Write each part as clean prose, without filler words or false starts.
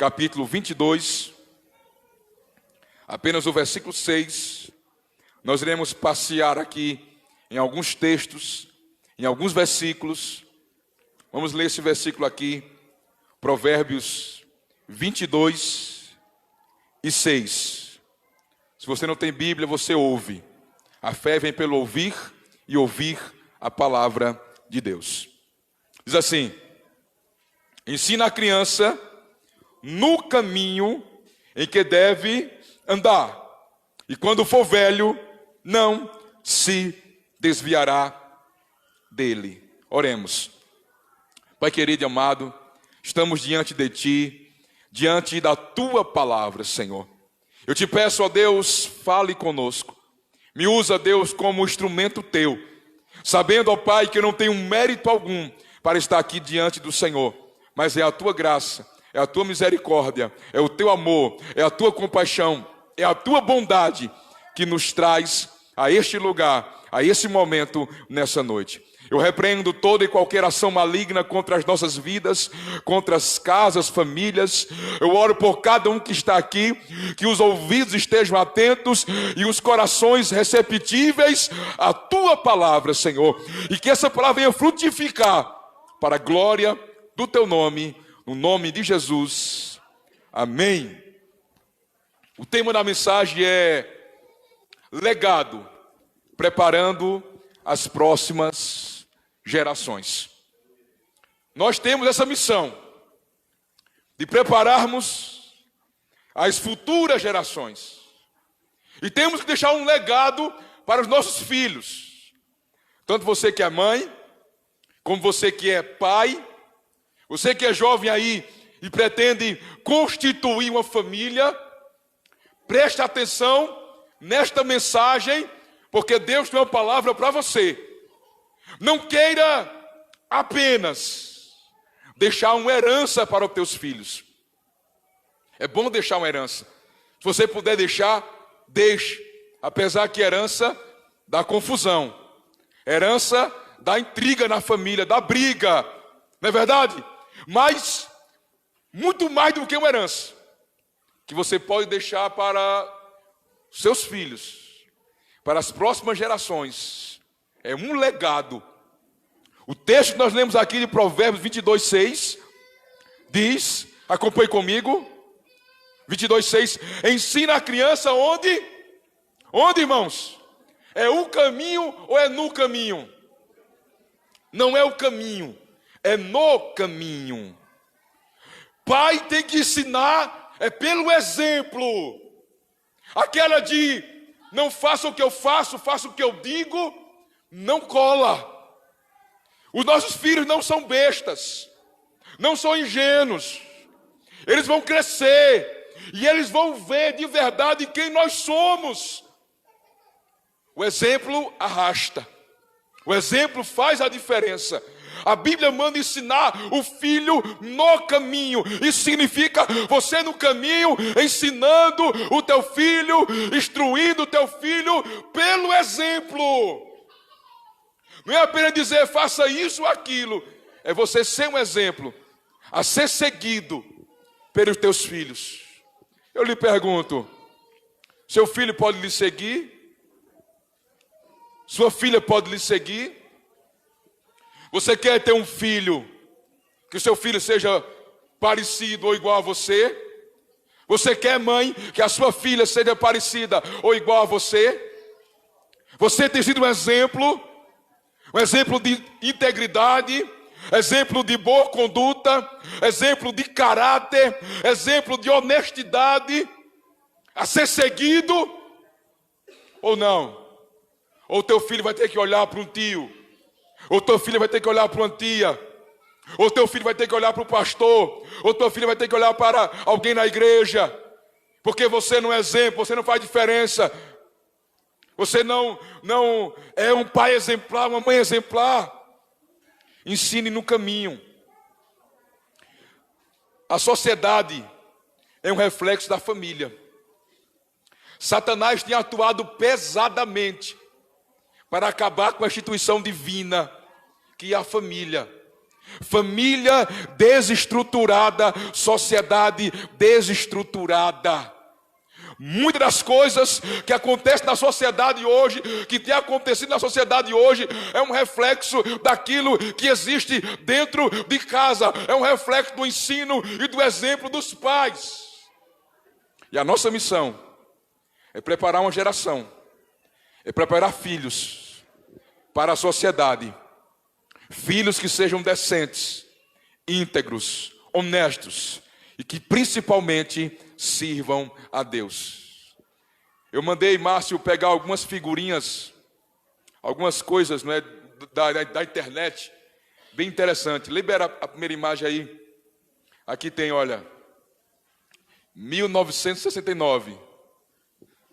capítulo 22, apenas o versículo 6. Nós iremos passear aqui em alguns textos, em alguns versículos. Vamos ler esse versículo aqui, Provérbios 22 e 6. Se você não tem Bíblia, você ouve. A fé vem pelo ouvir e ouvir a palavra de Deus. Diz assim: ensina a criança no caminho em que deve andar, e quando for velho, não se desviará dele. Oremos. Pai querido e amado, estamos diante de Ti, diante da Tua palavra, Senhor. Eu te peço, ó Deus, fale conosco. Me usa, Deus, como instrumento Teu, sabendo, ó Pai, que eu não tenho mérito algum para estar aqui diante do Senhor, mas é a Tua graça, é a Tua misericórdia, é o Teu amor, é a Tua compaixão, é a Tua bondade que nos traz a este lugar, a esse momento, nessa noite. Eu repreendo toda e qualquer ação maligna contra as nossas vidas, contra as casas, famílias. Eu oro por cada um que está aqui, que os ouvidos estejam atentos e os corações receptíveis à Tua palavra, Senhor. E que essa palavra venha frutificar para a glória do Teu nome, no nome de Jesus. Amém. O tema da mensagem é legado, preparando as próximas gerações. Nós temos essa missão de prepararmos as futuras gerações. E temos que deixar um legado para os nossos filhos. Tanto você que é mãe, como você que é pai, você que é jovem aí e pretende constituir uma família, preste atenção nesta mensagem, porque Deus tem uma palavra para você. Não queira apenas deixar uma herança para os teus filhos. É bom deixar uma herança. Se você puder deixar, deixe. Apesar que herança dá confusão. Herança dá intriga na família, dá briga. Não é verdade? Mas, muito mais do que uma herança, que você pode deixar para seus filhos, para as próximas gerações, é um legado. O texto que nós lemos aqui de Provérbios 22, 6, diz, acompanhe comigo, 22, 6, ensina a criança onde? Onde, irmãos? É o caminho ou é no caminho? Não é o caminho, é no caminho. Pai tem que ensinar, é pelo exemplo. Aquela de não faça o que eu faço, faça o que eu digo, não cola. Os nossos filhos não são bestas, não são ingênuos. Eles vão crescer e eles vão ver de verdade quem nós somos. O exemplo arrasta, o exemplo faz a diferença. A Bíblia manda ensinar o filho no caminho. Isso significa você no caminho, ensinando o teu filho, instruindo o teu filho pelo exemplo. Não é apenas dizer faça isso ou aquilo. É você ser um exemplo a ser seguido pelos teus filhos. Eu lhe pergunto, seu filho pode lhe seguir? Sua filha pode lhe seguir? Você quer ter um filho, que o seu filho seja parecido ou igual a você? Você quer, mãe, que a sua filha seja parecida ou igual a você? Você tem sido um exemplo de integridade, exemplo de boa conduta, exemplo de caráter, exemplo de honestidade, a ser seguido ou não? Ou teu filho vai ter que olhar para um tio, ou teu filho vai ter que olhar para uma tia, ou teu filho vai ter que olhar para o pastor, ou teu filho vai ter que olhar para alguém na igreja, porque você não é exemplo, você não faz diferença. Você não é um pai exemplar, uma mãe exemplar. Ensine no caminho. A sociedade é um reflexo da família. Satanás tem atuado pesadamente para acabar com a instituição divina, que é a família. Família desestruturada, sociedade desestruturada. Muitas das coisas que acontecem na sociedade hoje, que tem acontecido na sociedade hoje, é um reflexo daquilo que existe dentro de casa, é um reflexo do ensino e do exemplo dos pais. E a nossa missão é preparar uma geração, é preparar filhos para a sociedade, filhos que sejam decentes, íntegros, honestos e que principalmente sirvam a Deus. Eu mandei Márcio pegar algumas figurinhas, algumas coisas, não é, da internet, bem interessante. Libera a primeira imagem aí. Aqui tem, olha, 1969.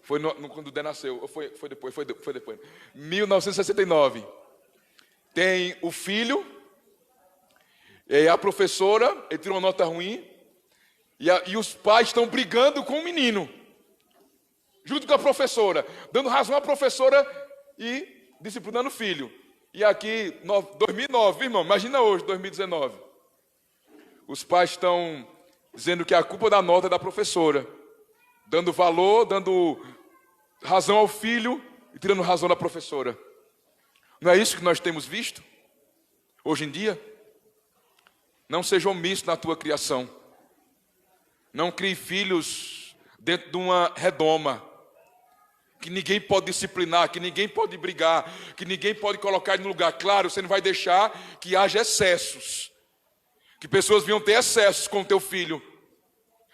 Foi quando o Dé nasceu, ou foi depois? Foi depois. 1969. Tem o filho, e a professora, ele tirou uma nota ruim, e os pais estão brigando com o menino, junto com a professora, dando razão à professora e disciplinando o filho. E aqui, 2009, irmão, imagina hoje, 2019. Os pais estão dizendo que a culpa da nota é da professora, dando valor, dando razão ao filho e tirando razão da professora. Não é isso que nós temos visto hoje em dia? Não seja omisso na tua criação. Não crie filhos dentro de uma redoma, que ninguém pode disciplinar, que ninguém pode brigar, que ninguém pode colocar no lugar. Claro, você não vai deixar que haja excessos, que pessoas venham ter excessos com o teu filho.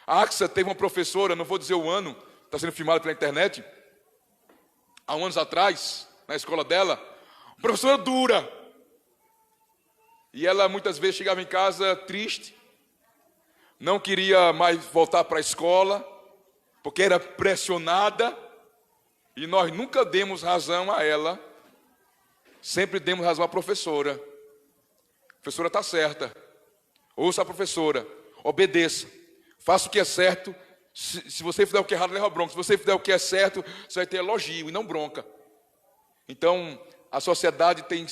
A Axa teve uma professora, não vou dizer o ano, está sendo filmada pela internet, há anos atrás, na escola dela, uma professora dura. E ela muitas vezes chegava em casa triste, não queria mais voltar para a escola, porque era pressionada, e nós nunca demos razão a ela, sempre demos razão à professora. A professora está certa, ouça a professora, obedeça, faça o que é certo. Se você fizer o que é errado, leva bronca. Se você fizer o que é certo, você vai ter elogio e não bronca. Então, a sociedade tem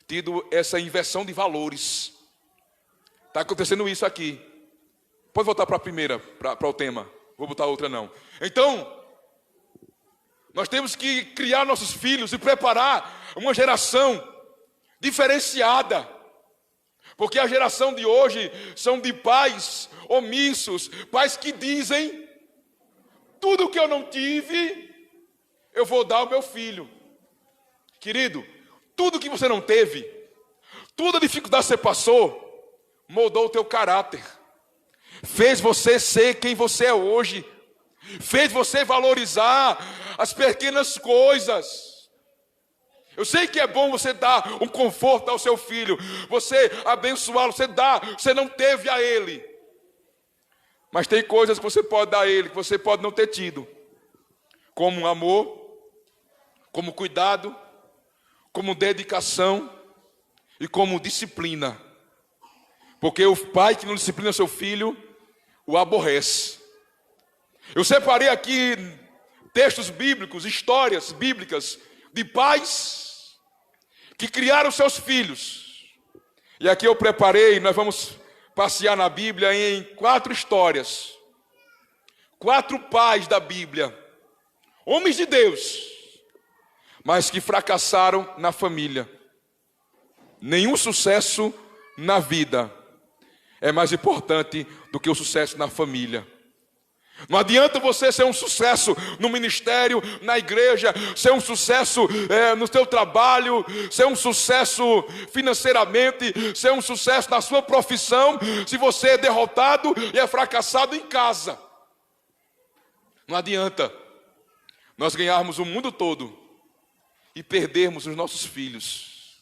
tido essa inversão de valores. Está acontecendo isso aqui. Pode voltar para a primeira, para o tema. Vou botar outra não. Então, nós temos que criar nossos filhos e preparar uma geração diferenciada. Porque a geração de hoje são de pais omissos, pais que dizem: tudo que eu não tive, eu vou dar ao meu filho. Querido, tudo que você não teve, toda a dificuldade que você passou, moldou o teu caráter, fez você ser quem você é hoje, fez você valorizar as pequenas coisas. Eu sei que é bom você dar um conforto ao seu filho, você abençoá-lo, você não teve a ele. Mas tem coisas que você pode dar a ele, que você pode não ter tido. Como amor, como cuidado, como dedicação e como disciplina. Porque o pai que não disciplina seu filho, o aborrece. Eu separei aqui textos bíblicos, histórias bíblicas de pais que criaram seus filhos. E aqui eu preparei, nós vamos passear na Bíblia em 4 histórias. 4 pais da Bíblia, homens de Deus, mas que fracassaram na família. Nenhum sucesso na vida é mais importante do que o sucesso na família. Não adianta você ser um sucesso no ministério, na igreja, ser um sucesso no seu trabalho, ser um sucesso financeiramente, ser um sucesso na sua profissão, se você é derrotado e é fracassado em casa. Não adianta nós ganharmos o mundo todo e perdermos os nossos filhos,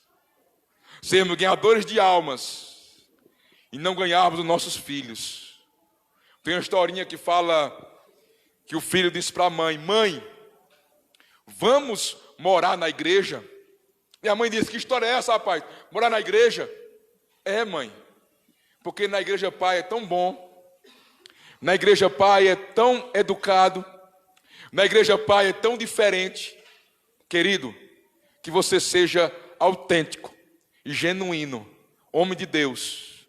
sermos ganhadores de almas e não ganharmos os nossos filhos. Tem uma historinha que fala que o filho disse para a mãe: mãe, vamos morar na igreja? E a mãe disse: que história é essa, rapaz? Morar na igreja? É, mãe, porque na igreja pai é tão bom, na igreja pai é tão educado, na igreja pai é tão diferente. Querido, que você seja autêntico e genuíno homem de Deus,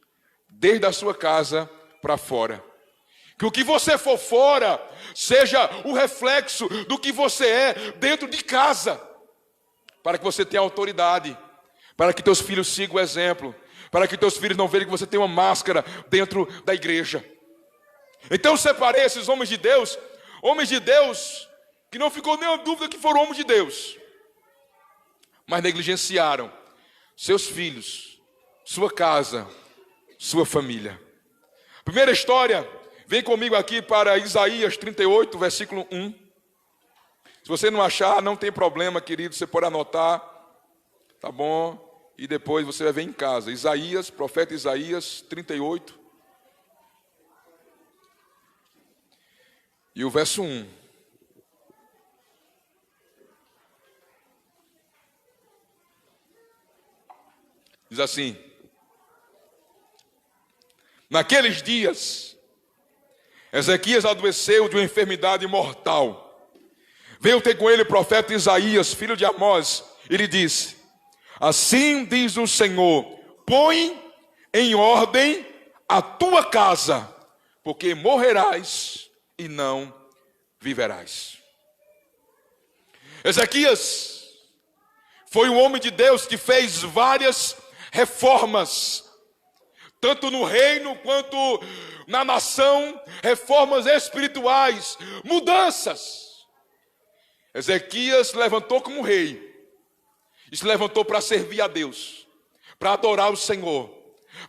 desde a sua casa para fora. Que o que você for fora seja o reflexo do que você é dentro de casa, para que você tenha autoridade, para que teus filhos sigam o exemplo, para que teus filhos não vejam que você tem uma máscara dentro da igreja. Então eu separei esses homens de Deus que não ficou nenhuma dúvida que foram homens de Deus, mas negligenciaram seus filhos, sua casa, sua família. Primeira história, vem comigo aqui para Isaías 38, versículo 1. Se você não achar, não tem problema, querido, você pode anotar, tá bom? E depois você vai ver em casa. Isaías, profeta Isaías 38. E o verso 1. Diz assim: naqueles dias, Ezequias adoeceu de uma enfermidade mortal. Veio ter com ele o profeta Isaías, filho de Amós, e lhe disse: assim diz o Senhor, põe em ordem a tua casa, porque morrerás e não viverás. Ezequias foi um homem de Deus que fez várias reformas, tanto no reino quanto na nação, reformas espirituais, mudanças. Ezequias se levantou como rei, e se levantou para servir a Deus, para adorar o Senhor,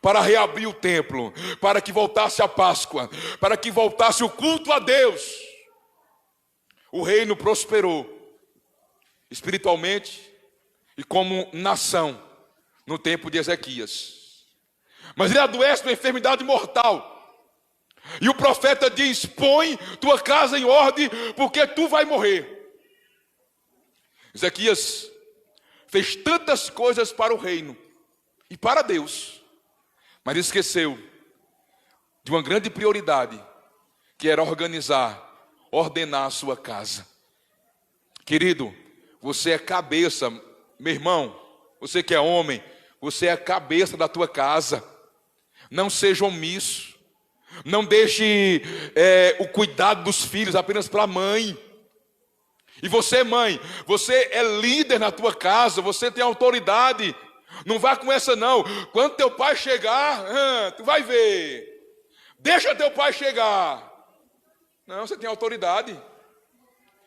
para reabrir o templo, para que voltasse a Páscoa, para que voltasse o culto a Deus. O reino prosperou, espiritualmente e como nação, no tempo de Ezequias. Mas ele adoece de uma enfermidade mortal. E o profeta diz: põe tua casa em ordem, porque tu vai morrer. Ezequias fez tantas coisas para o reino e para Deus, mas esqueceu de uma grande prioridade, que era ordenar a sua casa. Querido, você é cabeça, meu irmão, você que é homem, você é a cabeça da tua casa. Não seja omisso, não deixe o cuidado dos filhos apenas para a mãe. E você, mãe, você é líder na tua casa, você tem autoridade. Não vá com essa não. Quando teu pai chegar, tu vai ver. Deixa teu pai chegar. Não, você tem autoridade.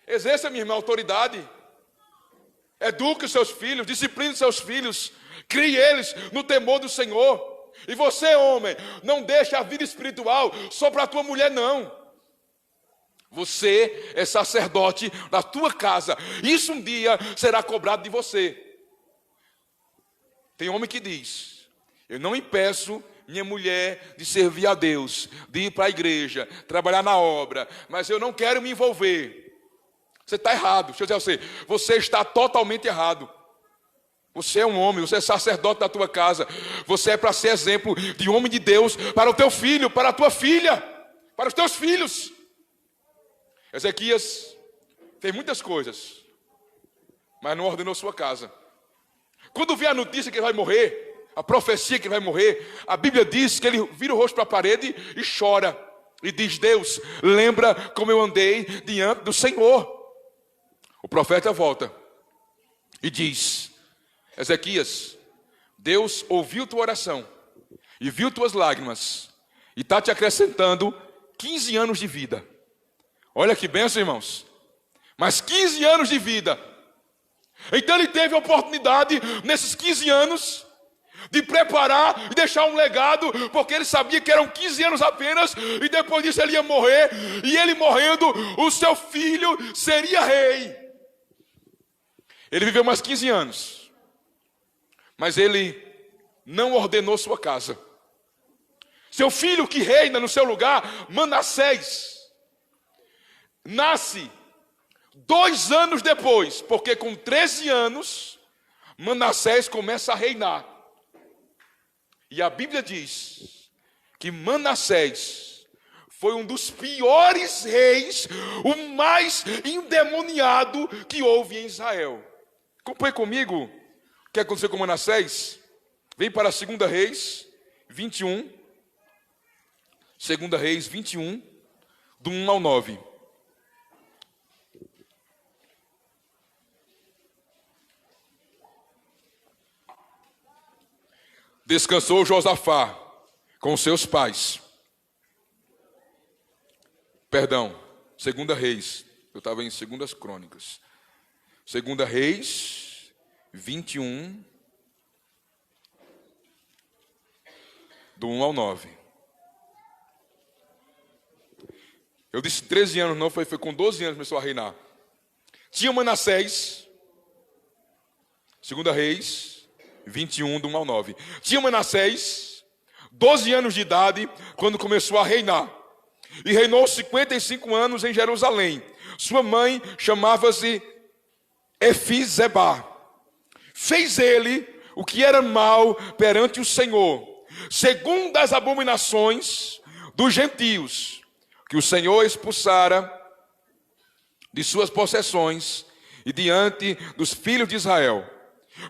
Exerça, minha irmã, autoridade. Eduque os seus filhos, discipline os seus filhos, crie eles no temor do Senhor. E você, homem, não deixe a vida espiritual só para a tua mulher, não. Você é sacerdote da tua casa. Isso um dia será cobrado de você. Tem homem que diz: eu não impeço minha mulher de servir a Deus, de ir para a igreja, trabalhar na obra, mas eu não quero me envolver. Você está errado. Deixa eu dizer a você, você está totalmente errado. Você é um homem, você é sacerdote da tua casa. Você é para ser exemplo de homem de Deus para o teu filho, para a tua filha, para os teus filhos. Ezequias fez muitas coisas, mas não ordenou sua casa. Quando vê a notícia que ele vai morrer, a profecia que ele vai morrer, a Bíblia diz que ele vira o rosto para a parede e chora. E diz: Deus, lembra como eu andei diante do Senhor. O profeta volta e diz: Ezequias, Deus ouviu tua oração e viu tuas lágrimas e está te acrescentando 15 anos de vida. Olha que bênção, irmãos. Mas 15 anos de vida. Então ele teve a oportunidade, nesses 15 anos, de preparar e deixar um legado, porque ele sabia que eram 15 anos apenas, e depois disso ele ia morrer, e ele morrendo, o seu filho seria rei. Ele viveu mais 15 anos, mas ele não ordenou sua casa. Seu filho que reina no seu lugar, Manassés, nasce 2 anos depois, porque com 13 anos, Manassés começa a reinar. E a Bíblia diz que Manassés foi um dos piores reis, o mais endemoniado que houve em Israel. Acompanhe comigo o que aconteceu com Manassés. Vem para 2 Reis 21. 2 Reis 21, do 1 ao 9. Descansou Josafá com seus pais. Perdão, 2 Reis. Eu estava em 2 Crônicas. 2 Reis 21, do 1 ao 9. Eu disse 13 anos, não, foi com 12 anos que começou a reinar. Tinha Manassés, 2 Reis 21, do 1 ao 9. Tinha Manassés 12 anos de idade quando começou a reinar. E reinou 55 anos em Jerusalém. Sua mãe chamava-se Efizebá. Fez ele o que era mal perante o Senhor, segundo as abominações dos gentios, que o Senhor expulsara de suas possessões e diante dos filhos de Israel.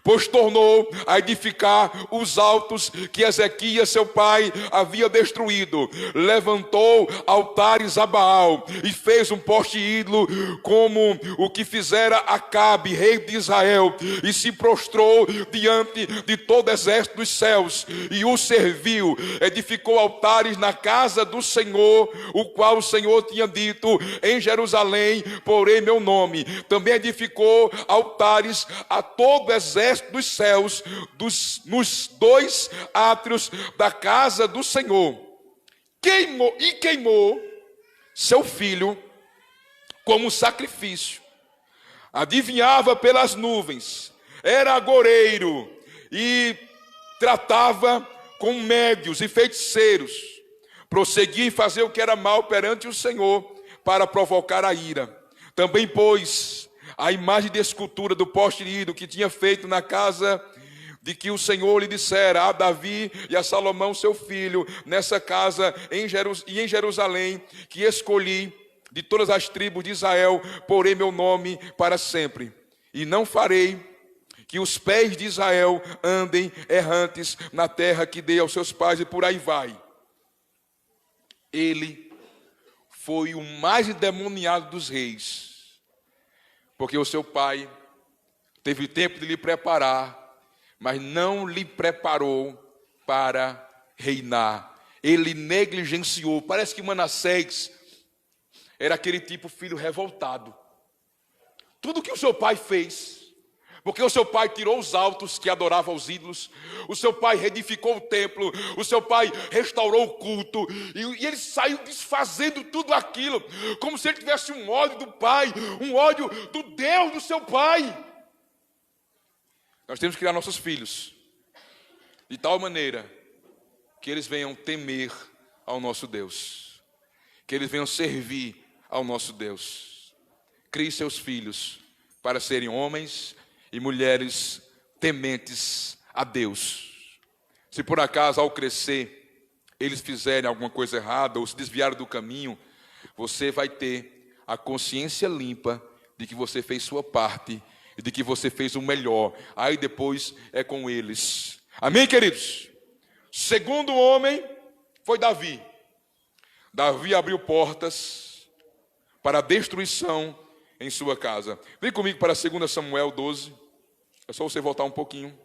Pois tornou a edificar os altos que Ezequias, seu pai, havia destruído. Levantou altares a Baal e fez um poste ídolo, como o que fizera Acabe, rei de Israel, e se prostrou diante de todo o exército dos céus e o serviu. Edificou altares na casa do Senhor, o qual o Senhor tinha dito: em Jerusalém porei meu nome. Também edificou altares a todo o exército dos céus, nos 2 átrios da casa do Senhor. Queimou seu filho como sacrifício. Adivinhava pelas nuvens, era agoureiro e tratava com médios e feiticeiros. Prosseguia em fazer o que era mal perante o Senhor, para provocar a ira. Também pôs a imagem de escultura do poste ídolo que tinha feito na casa de que o Senhor lhe dissera a Davi e a Salomão seu filho, nessa casa em Jerusalém, que escolhi de todas as tribos de Israel, porei meu nome para sempre. E não farei que os pés de Israel andem errantes na terra que dei aos seus pais, e por aí vai. Ele foi o mais endemoniado dos reis, porque o seu pai teve tempo de lhe preparar, mas não lhe preparou para reinar. Ele negligenciou. Parece que Manassés era aquele tipo filho revoltado. Tudo que o seu pai fez, porque o seu pai tirou os altos que adoravam os ídolos, o seu pai reedificou o templo, o seu pai restaurou o culto, e ele saiu desfazendo tudo aquilo, como se ele tivesse um ódio do pai, um ódio do Deus do seu pai. Nós temos que criar nossos filhos de tal maneira que eles venham temer ao nosso Deus, que eles venham servir ao nosso Deus. Crie seus filhos para serem homens e mulheres tementes a Deus. Se por acaso ao crescer eles fizerem alguma coisa errada ou se desviarem do caminho, você vai ter a consciência limpa de que você fez sua parte e de que você fez o melhor. Aí depois é com eles. Amém, queridos? Segundo homem foi Davi. Davi abriu portas para a destruição em sua casa. Vem comigo para 2 Samuel 12. É só você voltar um pouquinho.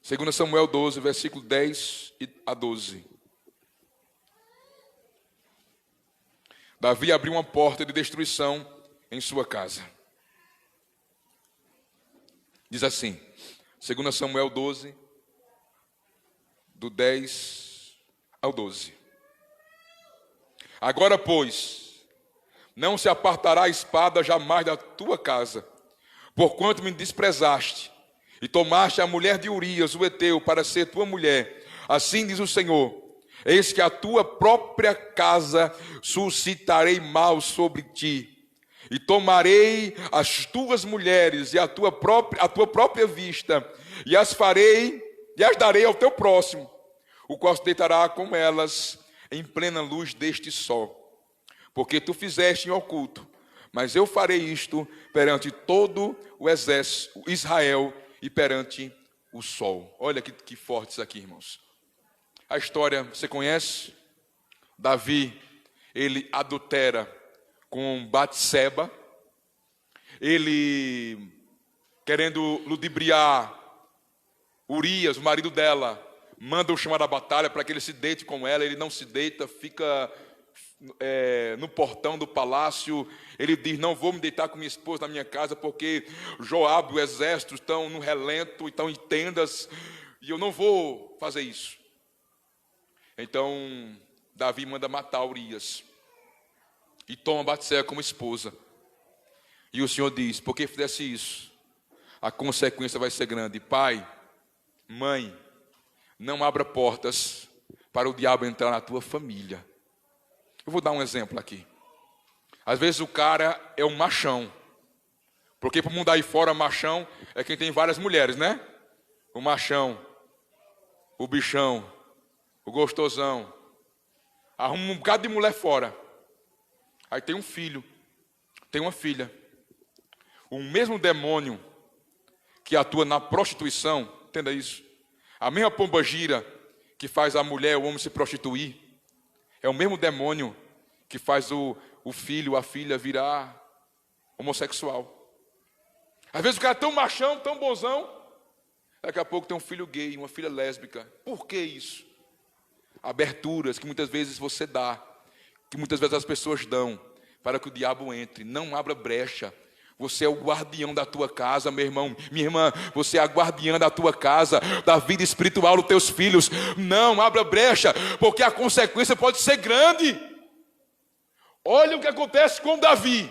2 Samuel 12, versículo 10 a 12. Davi abriu uma porta de destruição em sua casa. Diz assim, 2 Samuel 12, do 10 ao 12. Agora, pois, não se apartará a espada jamais da tua casa, porquanto me desprezaste, e tomaste a mulher de Urias, o heteu, para ser tua mulher. Assim diz o Senhor: eis que a tua própria casa suscitarei mal sobre ti, e tomarei as tuas mulheres e a tua própria vista, e as darei ao teu próximo, o qual se deitará com elas em plena luz deste sol. Porque tu fizeste em oculto, mas eu farei isto perante todo o exército Israel e perante o sol. Olha que forte isso aqui, irmãos. A história você conhece? Davi, ele adultera com Batseba. Ele, querendo ludibriar Urias, o marido dela, manda-o chamar à batalha para que ele se deite com ela. Ele não se deita, fica no portão do palácio. Ele diz: não vou me deitar com minha esposa na minha casa, porque Joabe e o exército estão no relento, estão em tendas, e eu não vou fazer isso. Então Davi manda matar Urias e toma Batseba como esposa. E o Senhor diz: por que fizesse isso? A consequência vai ser grande. Pai, mãe, não abra portas para o diabo entrar na tua família. Eu vou dar um exemplo aqui. Às vezes o cara é um machão, porque para o mundo aí fora, machão é quem tem várias mulheres, né? O machão, o bichão, o gostosão, arruma um bocado de mulher fora. Aí tem um filho, tem uma filha. O mesmo demônio que atua na prostituição, entenda isso, a mesma pombagira que faz a mulher, o homem se prostituir, é o mesmo demônio que faz o filho, a filha virar homossexual. Às vezes o cara é tão machão, tão bonzão, daqui a pouco tem um filho gay, uma filha lésbica. Por que isso? Aberturas que muitas vezes você dá, que muitas vezes as pessoas dão, para que o diabo entre. Não abra brecha. Você é o guardião da tua casa, meu irmão, minha irmã. Você é a guardiã da tua casa, da vida espiritual dos teus filhos. Não abra brecha, porque a consequência pode ser grande. Olha o que acontece com Davi.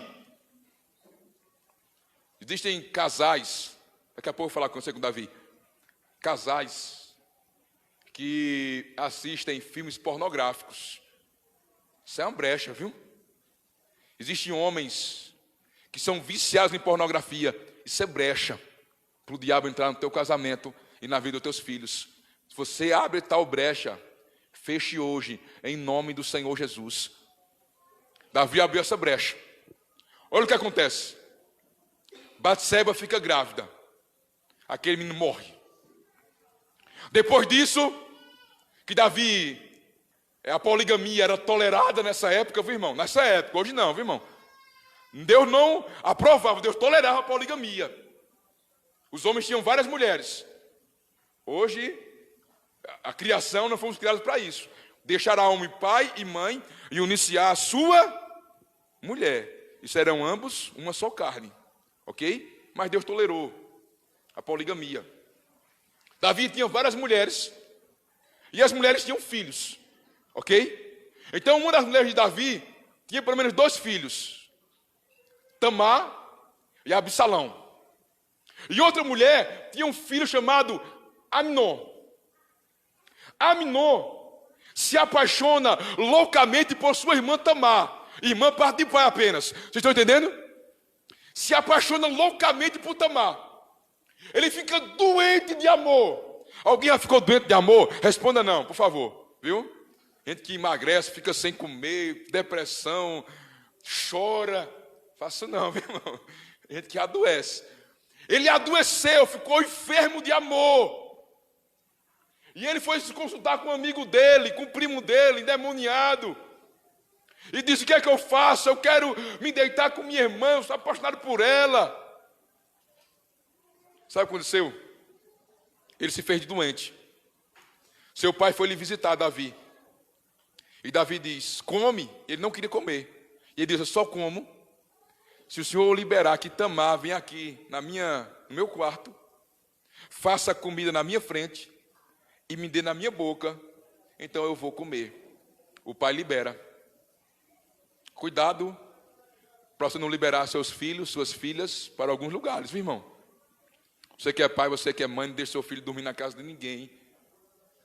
Existem casais, daqui a pouco eu vou falar com você com Davi. Casais que assistem filmes pornográficos. Isso é uma brecha, viu? Existem homens que são viciados em pornografia. Isso é brecha para o diabo entrar no teu casamento e na vida dos teus filhos. Se você abre tal brecha, feche hoje, em nome do Senhor Jesus. Davi abriu essa brecha. Olha o que acontece. Batseba fica grávida. Aquele menino morre. Depois disso, que Davi, a poligamia era tolerada nessa época, viu, irmão? Nessa época, hoje não, viu, irmão? Deus não aprovava, Deus tolerava a poligamia. Os homens tinham várias mulheres. Hoje, a criação, nós fomos criados para isso. Deixar a homem pai e mãe e uniciar a sua mulher. E serão ambos uma só carne. Ok? Mas Deus tolerou a poligamia. Davi tinha várias mulheres. E as mulheres tinham filhos. Ok? Então uma das mulheres de Davi tinha pelo menos 2 filhos. Tamar e Absalão. E outra mulher tinha um filho chamado Aminon. Aminon se apaixona loucamente por sua irmã Tamar. Irmã parte de pai apenas. Vocês estão entendendo? Se apaixona loucamente por Tamar. Ele fica doente de amor. Alguém já ficou doente de amor? Responda não, por favor. Viu? Gente que emagrece, fica sem comer, depressão, chora. Faço não, meu irmão. Gente que adoece. Ele adoeceu, ficou enfermo de amor. E ele foi se consultar com um amigo dele, com o primo dele, endemoniado. E disse: o que é que eu faço? Eu quero me deitar com minha irmã, eu sou apaixonado por ela. Sabe o que aconteceu? Ele se fez de doente. Seu pai foi lhe visitar Davi. E Davi diz: come. Ele não queria comer. E ele diz: eu só como se o Senhor liberar que Tamar venha aqui no meu quarto, faça a comida na minha frente e me dê na minha boca, então eu vou comer. O pai libera. Cuidado para você não liberar seus filhos, suas filhas para alguns lugares, viu, irmão? Você que é pai, você que é mãe, não deixe seu filho dormir na casa de ninguém.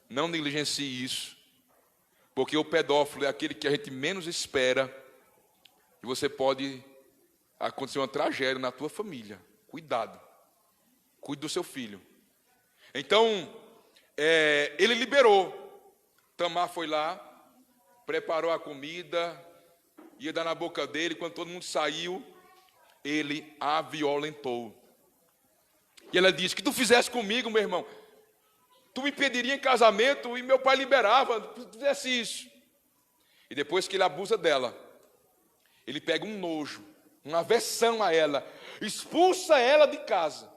Não negligencie isso. Porque o pedófilo é aquele que a gente menos espera. E você pode acontecer uma tragédia na tua família. Cuidado. Cuide do seu filho. Então, ele liberou. Tamar foi lá, preparou a comida, ia dar na boca dele. Quando todo mundo saiu, ele a violentou. E ela disse: o que tu fizeste comigo, meu irmão? tu me pediria em casamento e meu pai liberava, se tu fizesse isso. E depois que ele abusa dela, ele pega um nojo, uma aversão a ela, expulsa ela de casa.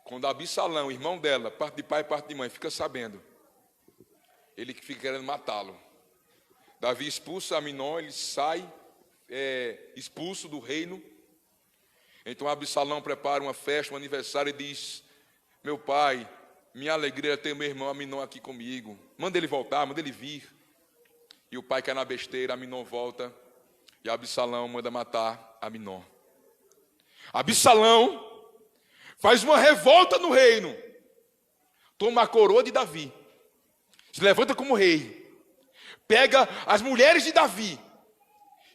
Quando Absalão, irmão dela, parte de pai e parte de mãe, fica sabendo, ele fica querendo matá-lo. Davi expulsa Aminon, ele sai expulso do reino. Então Absalão prepara uma festa, um aniversário e diz: meu pai, minha alegria é ter meu irmão Aminon aqui comigo. Manda ele voltar, manda ele vir. E o pai cai na besteira, Aminon volta. E Absalão manda matar Aminon. Absalão faz uma revolta no reino. Toma a coroa de Davi. Se levanta como rei. Pega as mulheres de Davi.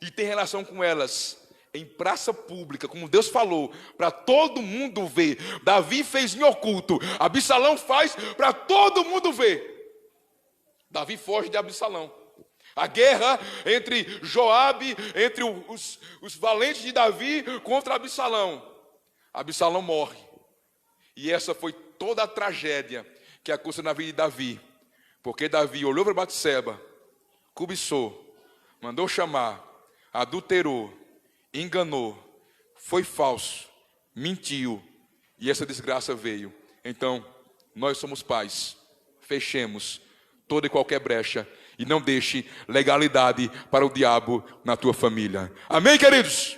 E tem relação com elas em praça pública, como Deus falou, para todo mundo ver. Davi fez em oculto, Absalão faz para todo mundo ver. Davi foge de Absalão. A guerra entre Joabe, entre os valentes de Davi contra Absalão. Absalão morre. E essa foi toda a tragédia que aconteceu na vida de Davi. Porque Davi olhou para Batseba, cobiçou, mandou chamar, adulterou, enganou, foi falso, mentiu, e essa desgraça veio. Então, nós somos pais, fechemos toda e qualquer brecha e não deixe legalidade para o diabo na tua família. Amém, queridos?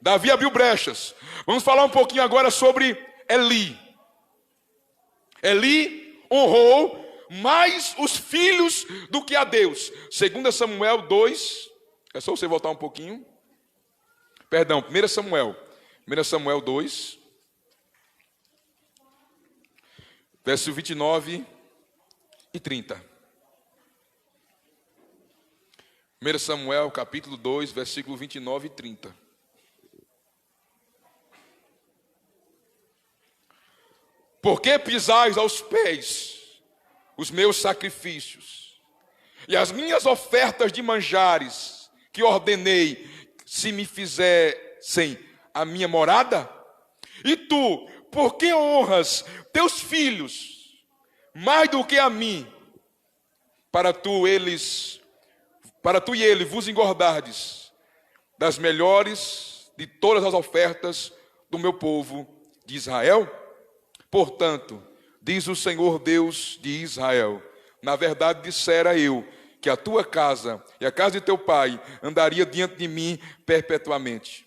Davi abriu brechas. Vamos falar um pouquinho agora sobre Eli. Eli honrou mais os filhos do que a Deus. 2 Samuel 2, é só você voltar um pouquinho. Perdão, 1 Samuel 2, verso 29 e 30. 1 Samuel, capítulo 2, versículo 29 e 30. Por que pisais aos pés os meus sacrifícios e as minhas ofertas de manjares que ordenei, se me fizessem a minha morada? E tu, por que honras teus filhos mais do que a mim, para tu e ele vos engordardes das melhores de todas as ofertas do meu povo de Israel? Portanto, diz o Senhor Deus de Israel: na verdade dissera eu que a tua casa e a casa de teu pai andaria diante de mim perpetuamente.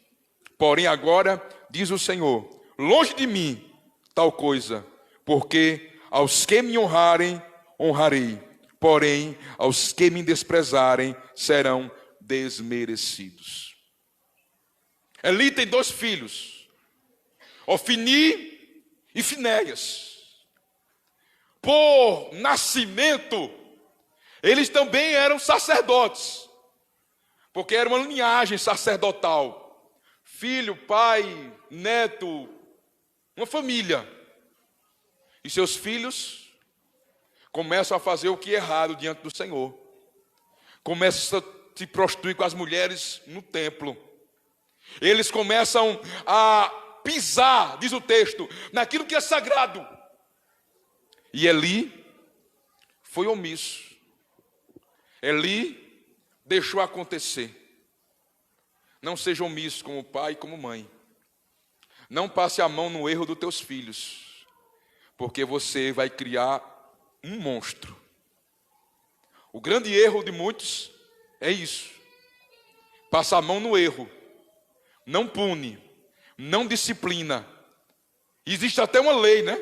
Porém agora, diz o Senhor, longe de mim tal coisa, porque aos que me honrarem, honrarei, porém aos que me desprezarem, serão desmerecidos. Eli tem 2 filhos, Ofni e Finéias. Por nascimento, eles também eram sacerdotes, porque era uma linhagem sacerdotal. Filho, pai, neto, uma família. E seus filhos começam a fazer o que é errado diante do Senhor. Começam a se prostituir com as mulheres no templo. Eles começam a pisar, diz o texto, naquilo que é sagrado. E Eli foi omisso. Eli deixou acontecer. Não seja omisso como pai e como mãe. Não passe a mão no erro dos teus filhos, porque você vai criar um monstro. O grande erro de muitos é isso. Passa a mão no erro. Não pune. Não disciplina. Existe até uma lei, né?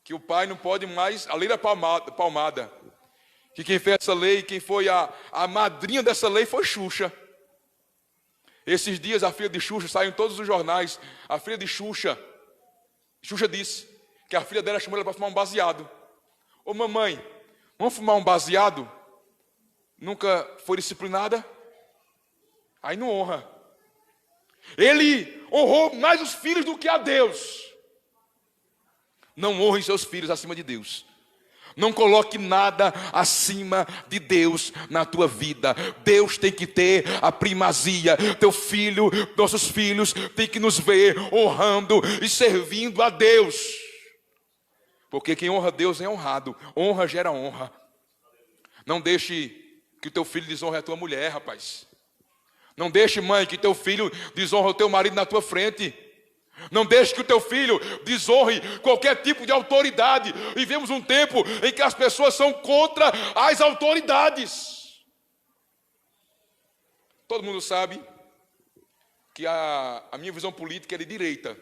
Que o pai não pode mais, a lei da palmada. Que quem fez essa lei, quem foi a madrinha dessa lei foi Xuxa. Esses dias a filha de Xuxa, saiu em todos os jornais, a filha de Xuxa disse que a filha dela chamou ela para fumar um baseado. Ô mamãe, vamos fumar um baseado? Nunca foi disciplinada? Aí não honra. Ele honrou mais os filhos do que a Deus. Não honre seus filhos acima de Deus. Não coloque nada acima de Deus na tua vida. Deus tem que ter a primazia. Teu filho, nossos filhos, tem que nos ver honrando e servindo a Deus. Porque quem honra Deus é honrado. Honra gera honra. Não deixe que o teu filho desonre a tua mulher, rapaz. Não deixe, mãe, que teu filho desonre o teu marido na tua frente. Não deixe que o teu filho desonre qualquer tipo de autoridade. Vivemos um tempo em que as pessoas são contra as autoridades. Todo mundo sabe que a minha visão política é de direita.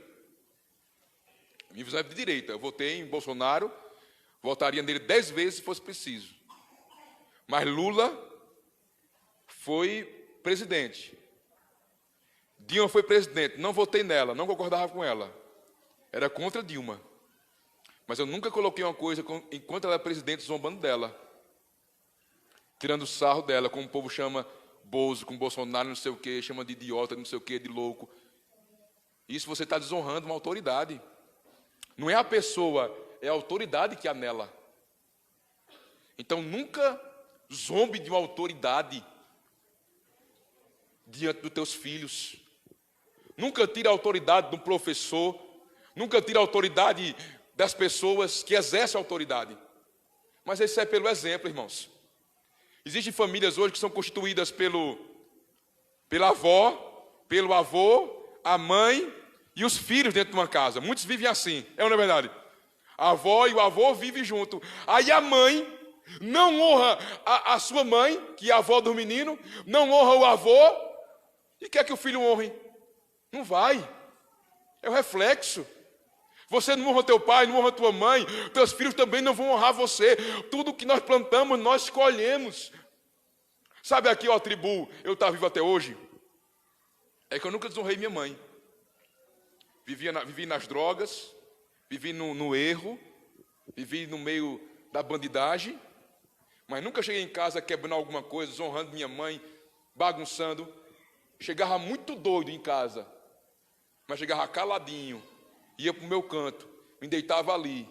A minha visão é de direita. Eu votei em Bolsonaro, votaria nele 10 vezes se fosse preciso. Mas Lula foi presidente. Dilma foi presidente. Não votei nela, não concordava com ela. Era contra Dilma. Mas eu nunca coloquei uma coisa enquanto ela era presidente zombando dela. Tirando sarro dela, como o povo chama Bozo, com Bolsonaro, não sei o quê, chama de idiota, não sei o quê, de louco. Isso você está desonrando uma autoridade. Não é a pessoa, é a autoridade que há nela. Então nunca zombe de uma autoridade diante dos teus filhos. Nunca tire a autoridade de um professor. Nunca tire a autoridade das pessoas que exercem a autoridade. Mas isso é pelo exemplo, irmãos. Existem famílias hoje que são constituídas pela avó, pelo avô, a mãe e os filhos dentro de uma casa. Muitos vivem assim, é ou não é verdade? A avó e o avô vivem junto. Aí a mãe não honra a sua mãe, que é a avó do menino, não honra o avô, e quer que o filho honre. Não vai. É o reflexo. Você não honra teu pai, não honra tua mãe, teus filhos também não vão honrar você. Tudo que nós plantamos, nós colhemos. Sabe aqui eu atribuo, eu estar vivo até hoje, é que eu nunca desonrei minha mãe. Vivi nas drogas, vivi no erro, vivi no meio da bandidagem, mas nunca cheguei em casa quebrando alguma coisa, desonrando minha mãe, bagunçando. Chegava muito doido em casa, mas chegava caladinho, ia para o meu canto, me deitava ali.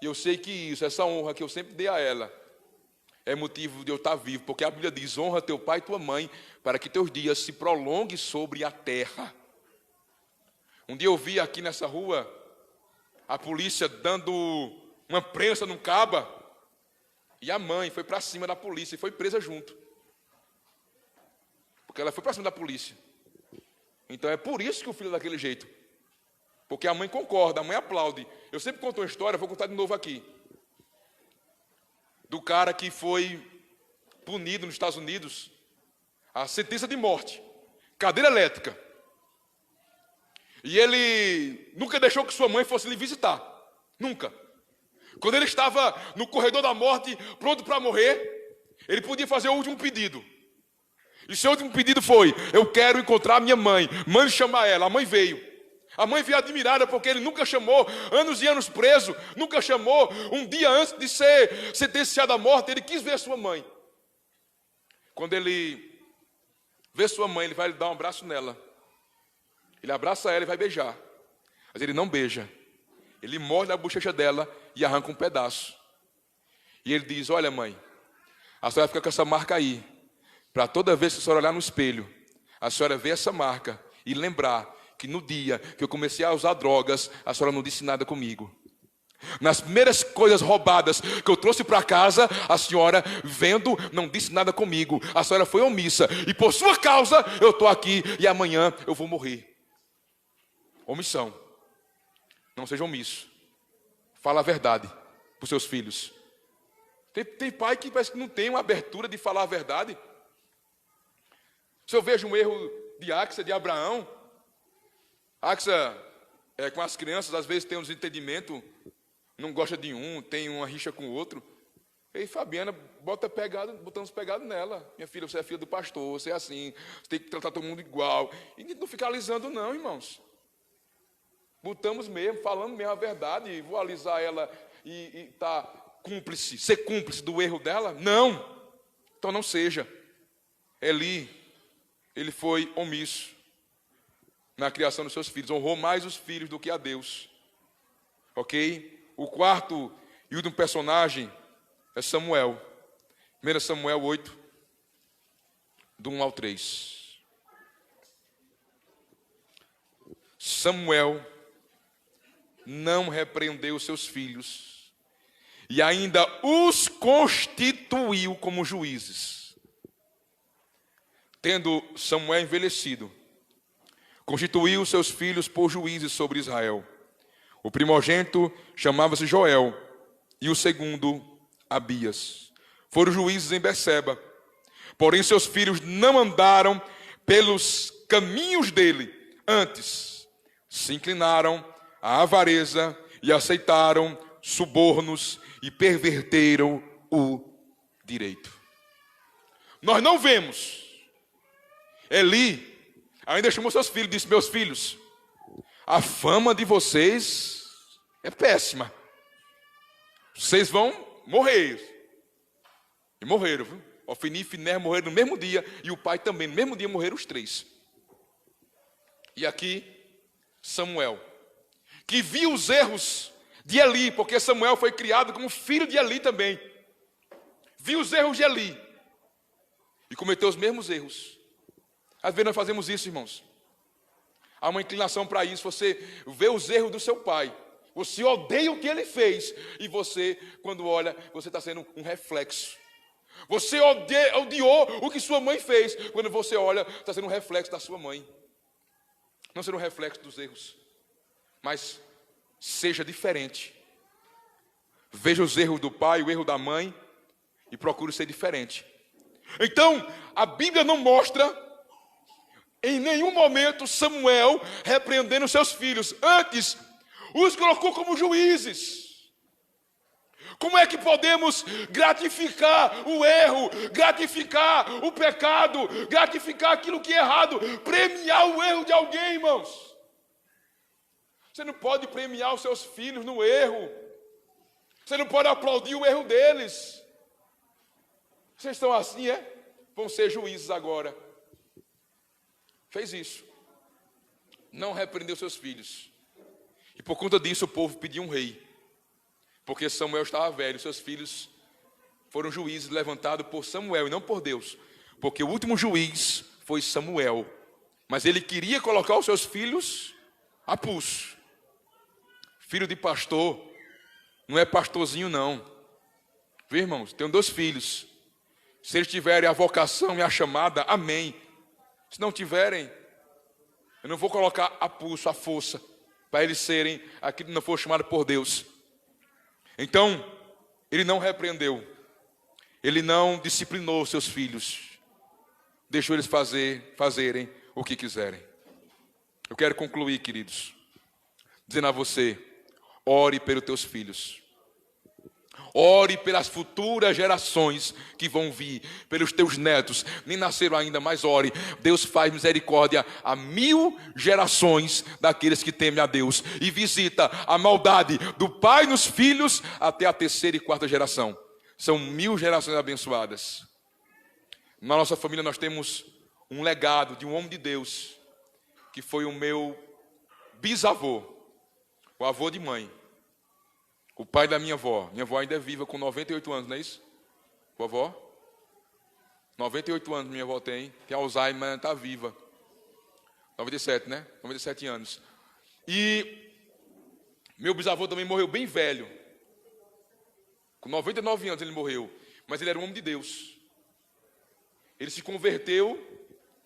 E eu sei que isso, essa honra que eu sempre dei a ela, é motivo de eu estar vivo, porque a Bíblia diz: honra teu pai e tua mãe, para que teus dias se prolonguem sobre a terra. Um dia eu vi aqui nessa rua a polícia dando uma prensa num caba, e a mãe foi para cima da polícia e foi presa junto. Porque ela foi para cima da polícia. Então é por isso que o filho é daquele jeito. Porque a mãe concorda, a mãe aplaude. Eu sempre conto uma história, vou contar de novo aqui. Do cara que foi punido nos Estados Unidos, a sentença de morte, cadeira elétrica. E ele nunca deixou que sua mãe fosse lhe visitar. Nunca. Quando ele estava no corredor da morte, pronto para morrer, ele podia fazer o último pedido. E seu último pedido foi: eu quero encontrar a minha mãe. Mande chamar ela. A mãe veio. A mãe veio admirada porque ele nunca chamou, anos e anos preso, nunca chamou, um dia antes de ser sentenciado à morte, ele quis ver sua mãe. Quando ele vê sua mãe, ele vai dar um abraço nela. Ele abraça ela e vai beijar. Mas ele não beija. Ele morde a bochecha dela e arranca um pedaço. E ele diz: olha, mãe, a senhora fica com essa marca aí, para toda vez que a senhora olhar no espelho, a senhora ver essa marca e lembrar que no dia que eu comecei a usar drogas, a senhora não disse nada comigo. Nas primeiras coisas roubadas que eu trouxe para casa, a senhora, vendo, não disse nada comigo. A senhora foi omissa. E por sua causa, eu estou aqui e amanhã eu vou morrer. Omissão. Não seja omisso. Fala a verdade para os seus filhos. Tem pai que parece que não tem uma abertura de falar a verdade. Se eu vejo um erro de Axa, de Abraão, Axa, com as crianças, às vezes tem um desentendimento, não gosta de um, tem uma rixa com o outro. Ei, Fabiana, botamos pegado nela. Minha filha, você é filha do pastor, você é assim, você tem que tratar todo mundo igual. E não ficar alisando não, irmãos. Botamos mesmo, falando mesmo a verdade, vou alisar ela e tá cúmplice, ser cúmplice do erro dela? Não. Então não seja. Eli, ele foi omisso na criação dos seus filhos, honrou mais os filhos do que a Deus. Ok? O quarto e último personagem é Samuel. 1 Samuel 8, do 1 ao 3. Samuel não repreendeu seus filhos e ainda os constituiu como juízes. Tendo Samuel envelhecido, constituiu seus filhos por juízes sobre Israel. O primogênito chamava-se Joel, e o segundo, Abias. Foram juízes em Berseba. Porém, seus filhos não andaram pelos caminhos dele. Antes, se inclinaram à avareza e aceitaram subornos e perverteram o direito. Nós não vemos. Eli ainda chamou seus filhos e disse: meus filhos, a fama de vocês é péssima. Vocês vão morrer. E morreram, viu? Ofni e Finéias morreram no mesmo dia, e o pai também. No mesmo dia morreram os três. E aqui, Samuel, que viu os erros de Eli, porque Samuel foi criado como filho de Eli também. Viu os erros de Eli e cometeu os mesmos erros. Às vezes nós fazemos isso, irmãos. Há uma inclinação para isso. Você vê os erros do seu pai, você odeia o que ele fez, e você, quando olha, você está sendo um reflexo. Você odiou o que sua mãe fez, quando você olha, está sendo um reflexo da sua mãe. Não ser um reflexo dos erros, mas seja diferente. Veja os erros do pai, o erro da mãe, e procure ser diferente. Então, a Bíblia não mostra em nenhum momento Samuel repreendendo seus filhos. Antes, os colocou como juízes. Como é que podemos gratificar o erro, gratificar o pecado, gratificar aquilo que é errado, premiar o erro de alguém, irmãos? Você não pode premiar os seus filhos no erro. Você não pode aplaudir o erro deles. Vocês estão assim, é? Vão ser juízes agora. Fez isso. Não repreendeu seus filhos. E por conta disso o povo pediu um rei. Porque Samuel estava velho. Seus filhos foram juízes levantados por Samuel e não por Deus. Porque o último juiz foi Samuel. Mas ele queria colocar os seus filhos a pulso. Filho de pastor não é pastorzinho não. Viu, irmãos? Tenho 2 filhos. Se eles tiverem a vocação e a chamada, amém. Se não tiverem, eu não vou colocar a pulso, a força, para eles serem aquilo que não for chamado por Deus. Então, ele não repreendeu. Ele não disciplinou seus filhos. Deixou eles fazerem o que quiserem. Eu quero concluir, queridos, dizendo a você: ore pelos teus filhos. Ore pelas futuras gerações que vão vir, pelos teus netos, nem nasceram ainda, mas ore. Deus faz misericórdia a 1000 gerações daqueles que temem a Deus, e visita a maldade do pai nos filhos até a 3ª e 4ª geração. São 1000 gerações abençoadas. Na nossa família nós temos um legado de um homem de Deus, que foi o meu bisavô, o avô de mãe. O pai da minha avó ainda é viva com 98 anos, não é isso? Vovó? 98 anos minha avó tem Alzheimer, mas está viva. 97, né? 97 anos. E meu bisavô também morreu bem velho. Com 99 anos ele morreu, mas ele era um homem de Deus. Ele se converteu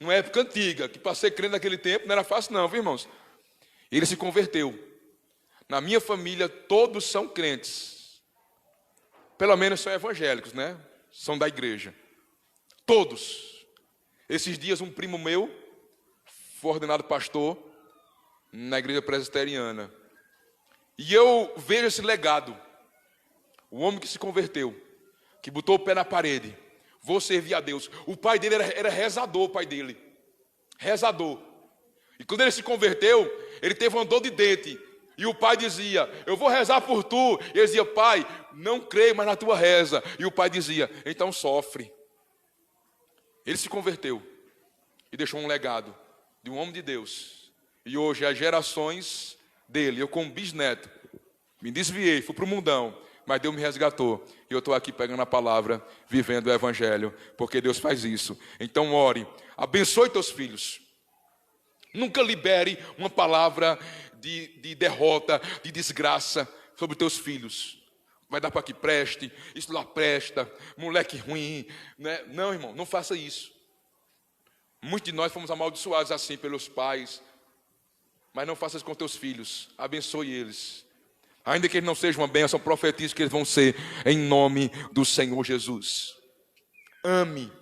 numa época antiga, que para ser crente naquele tempo não era fácil não, viu, irmãos? Ele se converteu. Na minha família, todos são crentes. Pelo menos são evangélicos, né? São da igreja. Todos. Esses dias, um primo meu foi ordenado pastor na igreja presbiteriana. E eu vejo esse legado. O homem que se converteu, que botou o pé na parede. Vou servir a Deus. O pai dele era rezador, o pai dele. Rezador. E quando ele se converteu, ele teve uma dor de dente. E o pai dizia: eu vou rezar por tu. E ele dizia: pai, não creio mais na tua reza. E o pai dizia: então sofre. Ele se converteu e deixou um legado de um homem de Deus. E hoje as gerações dele, eu como bisneto, me desviei, fui para o mundão, mas Deus me resgatou. E eu estou aqui pegando a palavra, vivendo o evangelho, porque Deus faz isso. Então ore, abençoe teus filhos. Nunca libere uma palavra de derrota, de desgraça sobre teus filhos. vai dar para que preste, isso lá presta, moleque ruim, né? Não, irmão, não faça isso. Muitos de nós fomos amaldiçoados assim pelos pais, mas não faça isso com teus filhos, abençoe eles. Ainda que eles não sejam uma bênção, profetize que eles vão ser em nome do Senhor Jesus. Ame,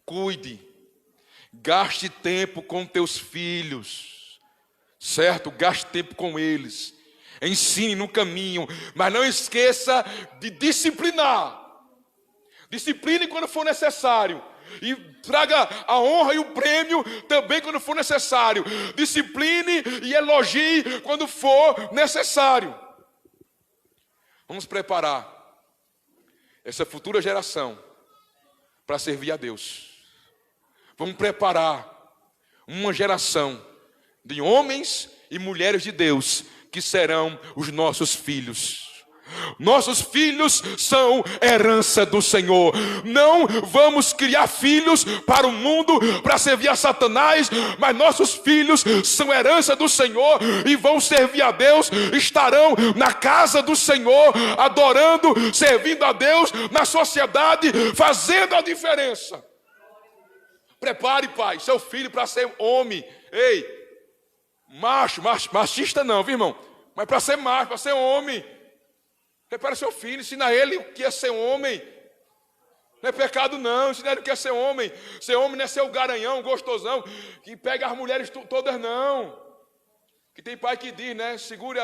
cuide, gaste tempo com teus filhos, certo? Gaste tempo com eles, ensine no caminho, mas não esqueça de disciplinar. Discipline quando for necessário, e traga a honra e o prêmio também quando for necessário. Discipline e elogie quando for necessário. Vamos preparar essa futura geração para servir a Deus. Vamos preparar uma geração de homens e mulheres de Deus que serão os nossos filhos. Nossos filhos são herança do Senhor. Não vamos criar filhos para o mundo, para servir a Satanás, mas nossos filhos são herança do Senhor e vão servir a Deus, estarão na casa do Senhor, adorando, servindo a Deus, na sociedade, fazendo a diferença. Prepare, pai, seu filho para ser homem. Ei, machista não, viu, irmão? Mas para ser macho, para ser homem. Prepara seu filho, ensina ele o que é ser homem. Não é pecado não, ensina ele o que é ser homem. Ser homem não é ser o garanhão, o gostosão, que pega as mulheres todas não. Que tem pai que diz, né, segure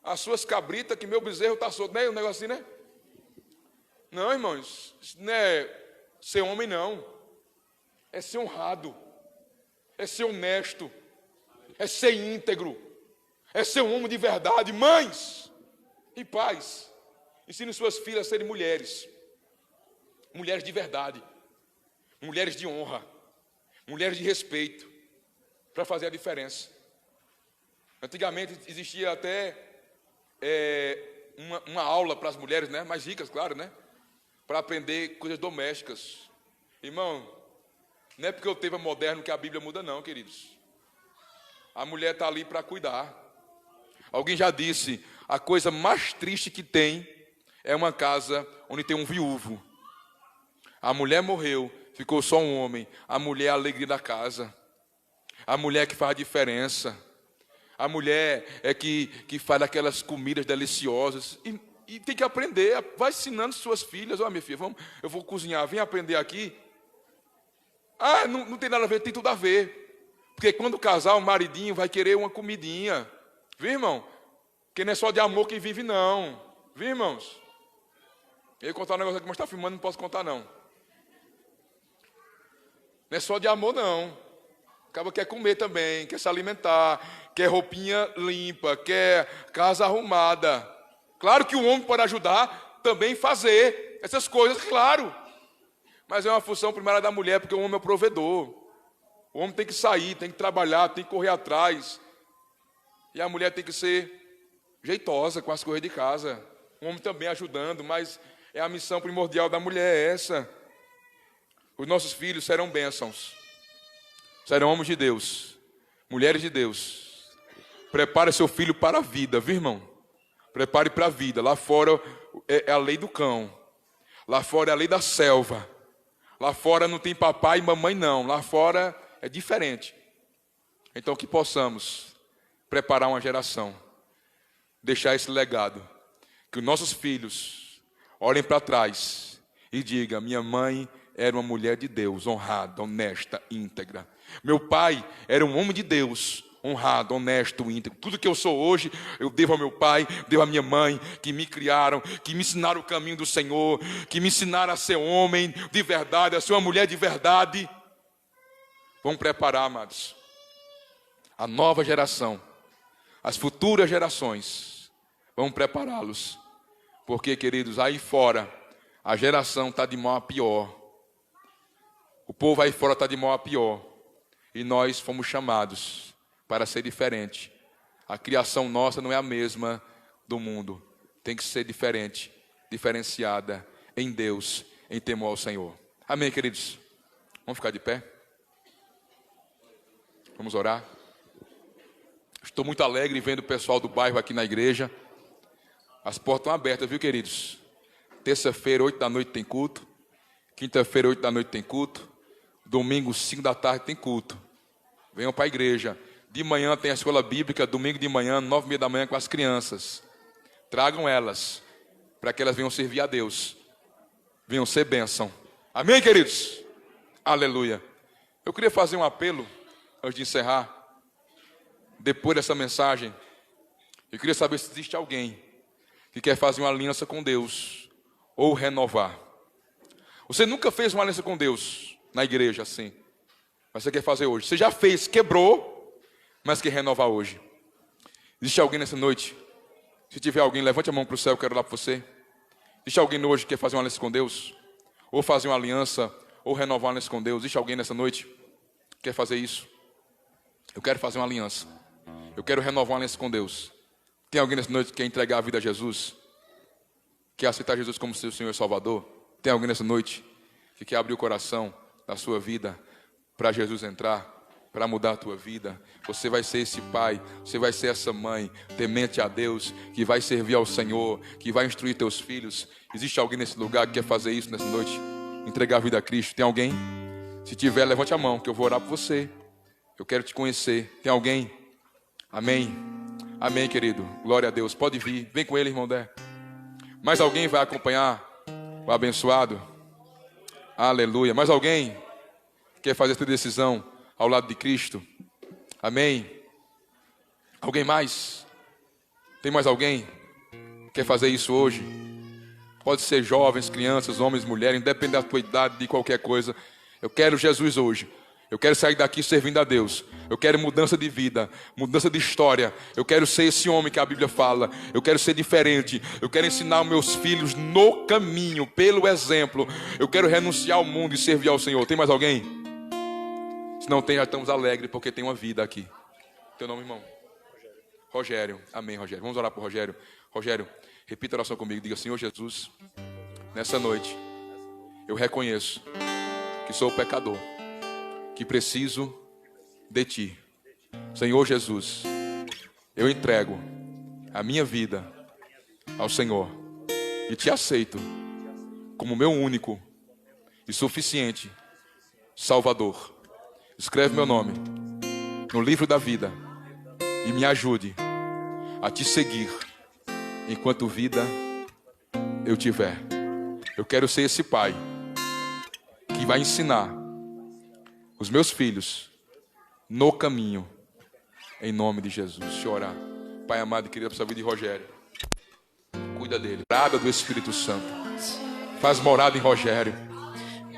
as suas cabritas que meu bezerro está solto. Não é um negócio assim, né? Não, irmãos, isso não é ser homem não. É ser honrado, é ser honesto, é ser íntegro, é ser um homem de verdade. Mães e pais, ensine suas filhas a serem mulheres. Mulheres de verdade. Mulheres de honra. Mulheres de respeito. Para fazer a diferença. Antigamente existia até uma aula para as mulheres, né? Mais ricas, claro, né? Para aprender coisas domésticas. Irmão, não é porque o tempo é moderno que a Bíblia muda não, queridos. A mulher está ali para cuidar. Alguém já disse, a coisa mais triste que tem é uma casa onde tem um viúvo. A mulher morreu, ficou só um homem. A mulher é a alegria da casa. A mulher que faz a diferença. A mulher é que faz aquelas comidas deliciosas. E tem que aprender, vai ensinando suas filhas. Ó, minha filha, eu vou cozinhar, vem aprender aqui. Ah, não tem nada a ver, tem tudo a ver. Porque quando casar, o maridinho vai querer uma comidinha. Viu, irmão? Porque não é só de amor que vive, não. Viu, irmãos? Eu ia contar um negócio aqui, mas está filmando, não posso contar, não. Não é só de amor, não. Acaba quer comer também, quer se alimentar, quer roupinha limpa, quer casa arrumada. Claro que o homem pode ajudar também fazer essas coisas, claro. Mas é uma função primária da mulher, porque o homem é o provedor. O homem tem que sair, tem que trabalhar, tem que correr atrás. E a mulher tem que ser jeitosa com as coisas de casa. O homem também ajudando, mas é a missão primordial da mulher essa. Os nossos filhos serão bênçãos. Serão homens de Deus, mulheres de Deus. Prepare seu filho para a vida, viu, irmão? Prepare para a vida. Lá fora é a lei do cão. Lá fora é a lei da selva. Lá fora não tem papai e mamãe, não. Lá fora é diferente. Então que possamos preparar uma geração, deixar esse legado, que os nossos filhos olhem para trás e digam, minha mãe era uma mulher de Deus, honrada, honesta, íntegra. Meu pai era um homem de Deus, honrado, honesto, íntegro. Tudo que eu sou hoje, eu devo ao meu pai, devo à minha mãe, que me criaram, que me ensinaram o caminho do Senhor, que me ensinaram a ser homem de verdade, a ser uma mulher de verdade. Vamos preparar, amados, a nova geração, as futuras gerações. Vamos prepará-los. Porque, queridos, aí fora, a geração está de mal a pior. O povo aí fora está de mal a pior. E nós fomos chamados para ser diferente. A criação nossa não é a mesma do mundo. Tem que ser diferente, diferenciada em Deus, em temor ao Senhor. Amém, queridos? Vamos ficar de pé? Vamos orar? Estou muito alegre vendo o pessoal do bairro aqui na igreja. As portas estão abertas, viu, queridos? Terça-feira, 8 da noite tem culto. Quinta-feira, 8 da noite tem culto. Domingo, 5 da tarde tem culto. Venham para a igreja. De manhã tem a escola bíblica, domingo de manhã, 9h30 da manhã com as crianças. Tragam elas, para que elas venham servir a Deus. Venham ser bênção. Amém, queridos? Aleluia. Eu queria fazer um apelo, antes de encerrar. Depois dessa mensagem, eu queria saber se existe alguém que quer fazer uma aliança com Deus, ou renovar. Você nunca fez uma aliança com Deus, na igreja assim, mas você quer fazer hoje. Você já fez, quebrou, mas quer renovar hoje. Existe alguém nessa noite? Se tiver alguém, levante a mão para o céu, eu quero orar por você. Existe alguém hoje que quer fazer uma aliança com Deus? Ou fazer uma aliança, ou renovar uma aliança com Deus? Existe alguém nessa noite que quer fazer isso? Eu quero fazer uma aliança. Eu quero renovar uma aliança com Deus. Tem alguém nessa noite que quer entregar a vida a Jesus? Quer aceitar Jesus como seu Senhor e Salvador? Tem alguém nessa noite que quer abrir o coração da sua vida para Jesus entrar? Para mudar a tua vida? Você vai ser esse pai, você vai ser essa mãe temente a Deus, que vai servir ao Senhor, que vai instruir teus filhos. Existe alguém nesse lugar que quer fazer isso nessa noite? Entregar a vida a Cristo? Tem alguém? Se tiver, levante a mão, que eu vou orar por você. Eu quero te conhecer. Tem alguém? Amém. Amém, querido. Glória a Deus. Pode vir. Vem com ele, irmão Dé. Mais alguém vai acompanhar o abençoado? Aleluia. Mais alguém quer fazer essa decisão ao lado de Cristo? Amém. Alguém mais? Tem mais alguém que quer fazer isso hoje? Pode ser jovens, crianças, homens, mulheres, independente da tua idade, de qualquer coisa. Eu quero Jesus hoje. Eu quero sair daqui servindo a Deus. Eu quero mudança de vida, mudança de história. Eu quero ser esse homem que a Bíblia fala. Eu quero ser diferente. Eu quero ensinar meus filhos no caminho, pelo exemplo. Eu quero renunciar ao mundo e servir ao Senhor. Tem mais alguém? Se não tem, já estamos alegres porque tem uma vida aqui. Teu nome, irmão? Rogério. Amém, Rogério. Vamos orar por Rogério. Rogério, repita a oração comigo. Diga: Senhor Jesus, nessa noite eu reconheço que sou pecador, que preciso de Ti. Senhor Jesus, eu entrego a minha vida ao Senhor e Te aceito como meu único e suficiente Salvador. Escreve meu nome no livro da vida e me ajude a Te seguir enquanto vida eu tiver. Eu quero ser esse pai que vai ensinar os meus filhos no caminho, em nome de Jesus. Deixa eu orar. Pai amado e querido, para a vida de Rogério, cuida dele. Morada do Espírito Santo, faz morada em Rogério.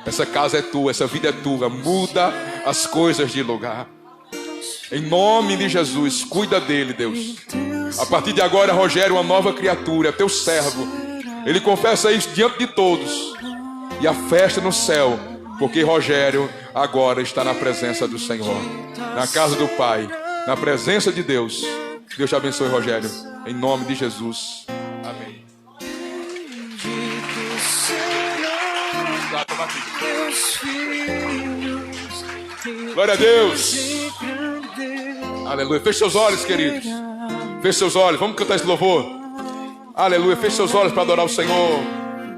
Essa casa é tua, essa vida é tua. Muda as coisas de lugar, em nome de Jesus. Cuida dele, Deus. A partir de agora, Rogério é uma nova criatura, é teu servo. Ele confessa isso diante de todos, e a festa no céu, porque Rogério agora está na presença do Senhor, na casa do Pai, na presença de Deus. Deus te abençoe, Rogério, em nome de Jesus. Amém. Glória a Deus. Aleluia. Feche seus olhos, queridos. Feche seus olhos. Vamos cantar esse louvor. Aleluia. Feche seus olhos para adorar o Senhor.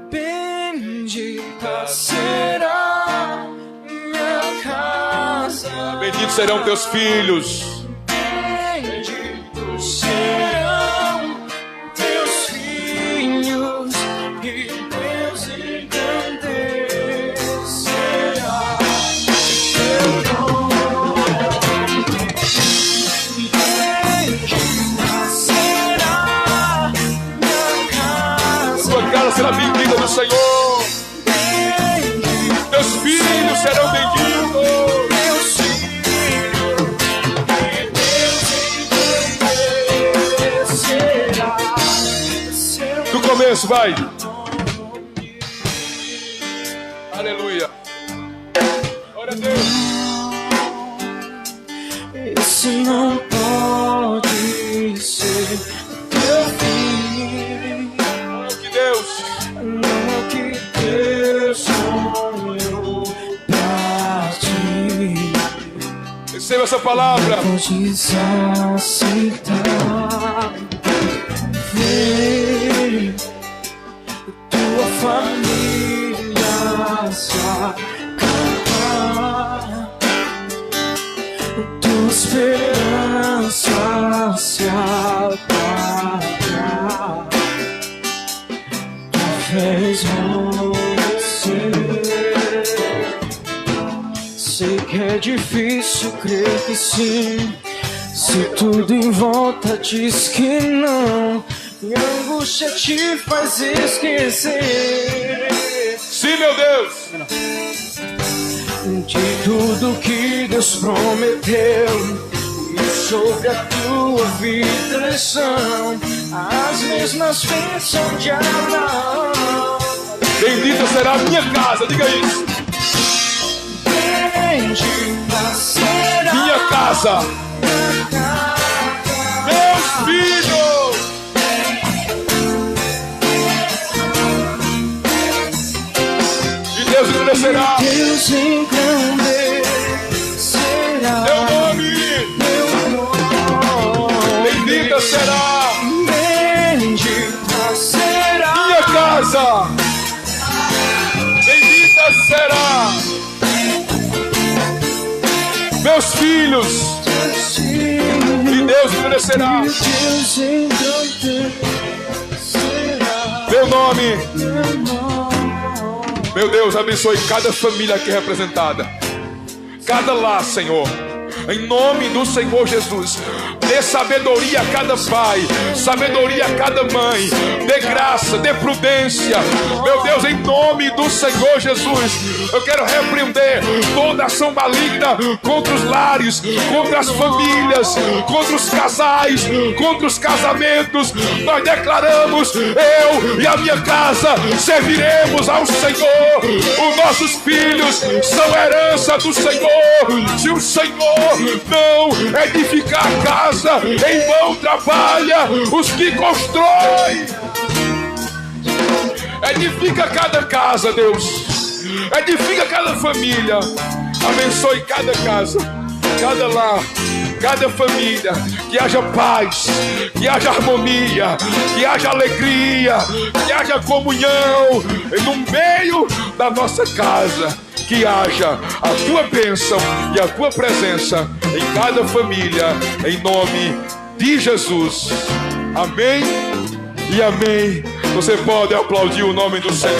Bendita será minha casa. Benditos serão teus filhos. Benditos serão teus filhos. E Deus engrandecerá teu nome. Bendita será minha casa. Tua casa será bendita do Senhor. Teus filhos serão benditos. Teus filhos, e Deus engrandecerá. Do começo, vai. Aleluia. Glória a Deus. Esse não pode ser teu fim. Oh, que Deus. Não, que Deus sonhou pra ti. Receba essa palavra. Podes aceitar. Vem tua família se acalmar, tua esperança se apagar. Tu fez você. Sei que é difícil crer que sim, se tudo em volta diz que não, e a angústia te faz esquecer. Sim, meu Deus. De tudo que Deus prometeu, e sobre a tua vida são as mesmas bênçãos de Abraão. Bendita será a minha casa, diga isso. Bendita será Minha casa, meus filhos. E Deus engrandecerá Deus engrandecerá teu nome. Bendita será Bendita será minha casa. Bendita será meus filhos. E Deus engrandecerá Deus engrandecerá meu nome. Meu Deus, abençoe cada família aqui representada, cada lar, Senhor, em nome do Senhor Jesus. Dê sabedoria a cada pai, sabedoria a cada mãe, dê graça, dê prudência, meu Deus, em nome do Senhor Jesus. Eu quero repreender toda ação maligna contra os lares, contra as famílias, contra os casais, contra os casamentos. Nós declaramos: eu e a minha casa serviremos ao Senhor. Os nossos filhos são herança do Senhor. Se o Senhor não edificar a casa, em vão trabalha os que constroem. Edifica cada casa, Deus. Edifica cada família. Abençoe cada casa, cada lar, cada família. Que haja paz, que haja harmonia, que haja alegria, que haja comunhão no meio da nossa casa. Que haja a tua bênção e a tua presença em cada família, em nome de Jesus. Amém e amém. Você pode aplaudir o nome do Senhor.